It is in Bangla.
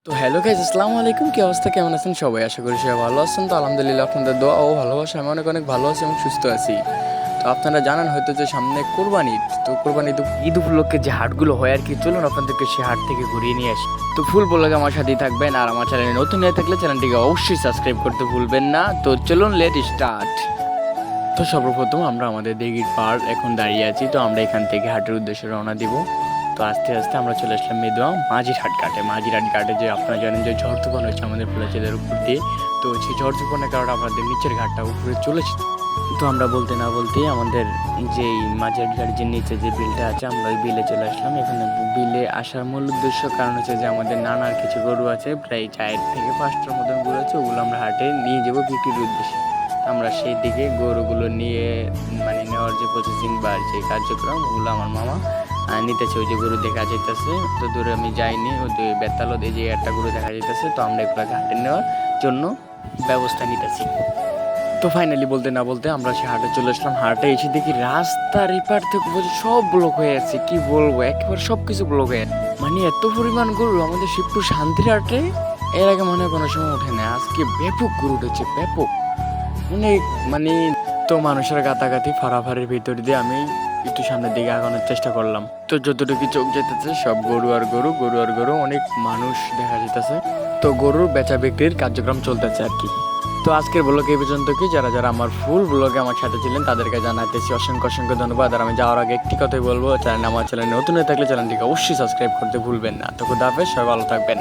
তো হ্যালো গাইজ, আসসালামু আলাইকুম। কি অবস্থা, কেমন আছেন সবাই? আশা করি সবাই ভালো আছেন। তো আলহামদুলিল্লাহ, আপনাদের দোয়া ও ভালোবাসা আমি অনেক অনেক ভালো আছি এবং সুস্থ আছি। তো আপনারা জানেন হয়তো যে সামনে কোরবানি ঈদ। তো কোরবানি ঈদ উপলক্ষে যে হাটগুলো হয় আর কি, চলুন আপনাদেরকে সে হাট থেকে ঘুরিয়ে নিয়ে আসি। তো ফুল বললে আমার সাথেই থাকবেন, আর আমার চ্যানেলে নতুন হয়ে থাকলে চ্যানেলটিকে অবশ্যই সাবস্ক্রাইব করতে ভুলবেন না। তো চলুন, লেট স্টার্ট। তো সর্বপ্রথম আমরা আমাদের দিঘির পাড় এখন দাঁড়িয়ে আছি। তো আমরা এখান থেকে হাটের উদ্দেশ্যে রওনা দিব। তো আস্তে আস্তে আমরা চলে আসলাম মেদুয়া মাঝিরহাট ঘাটে। মাঝিরহাট ঘাটে যে আপনারা জানেন যে ঝড় তুফান হচ্ছে আমাদের ফুলাচেদের উপর দিয়ে। তো সেই ঝড় তুফানের কারণে আমাদের নিচের ঘাটটা উপরে চলেছে। তো আমরা বলতে না বলতেই আমাদের যেই মাঝিরহাট ঘাটের যে নিচে যে বিলটা আছে, আমরা ওই বিলে চলে আসলাম। এখানে বিলে আসার মূল উদ্দেশ্য কারণ হচ্ছে যে আমাদের নানার কিছু গরু আছে, প্রায় 4 থেকে 5টার মতন গরু আছে। ওগুলো আমরা হাটে নিয়ে যাবো বিক্রির উদ্দেশ্যে। আমরা সেই দিকে গরুগুলো নিয়ে মানে নেওয়ার যে প্রসেসিং বা যে কার্যক্রম, ওগুলো আমার মামা নিতেছে। ওই যে গরু দেখা যাইতেছে, তো দূরে আমি যাইনি। ওই যে বেতালত এই যে একটা গরু দেখা যাইতেছে, তো আমরা এগুলোকে হাটে নেওয়ার জন্য ব্যবস্থা নিতেছি। তো ফাইনালি বলতে না বলতে আমরা সে হাটে চলে আসলাম। হাটে এসে দেখি রাস্তার এপার থেকে বুঝি সব ব্লক হয়ে আছে। কি বলবো, একেবারে সব কিছু ব্লক হয়ে আছে। মানে এত পরিমাণ গরু আমাদের শিবপুর শান্তির হাটে এর আগে মনে হয় কোনো সময় ওঠে না। আজকে ব্যাপক গরু উঠেছে, ব্যাপক অনেক। মানে তো মানুষের গাতাগাতি ফাড়াফাড়ির ভিতর দিয়ে আমি একটু সামনের দিকে আগানোর চেষ্টা করলাম। তো যতটুকু চোখ যেতেছে সব গরু আর গরু, গরু আর গরু, অনেক মানুষ দেখা যেতেছে। তো গরুর বেচা বিক্রির কার্যক্রম চলতেছে আর কি। তো আজকের ব্লগে এই পর্যন্ত কি। যারা যারা আমার ফুল ব্লগে আমার সাথে ছিলেন তাদেরকে জানাতেছি অসংখ্য অসংখ্য ধন্যবাদ। আর আমি যাওয়ার আগে একটি কথাই বলবো, আমার চ্যানেল নতুন হয়ে থাকলে চ্যানেলটিকে অবশ্যই সাবস্ক্রাইব করতে ভুলবেন না। তো খুদা হাফেজ, সবাই ভালো থাকবেন।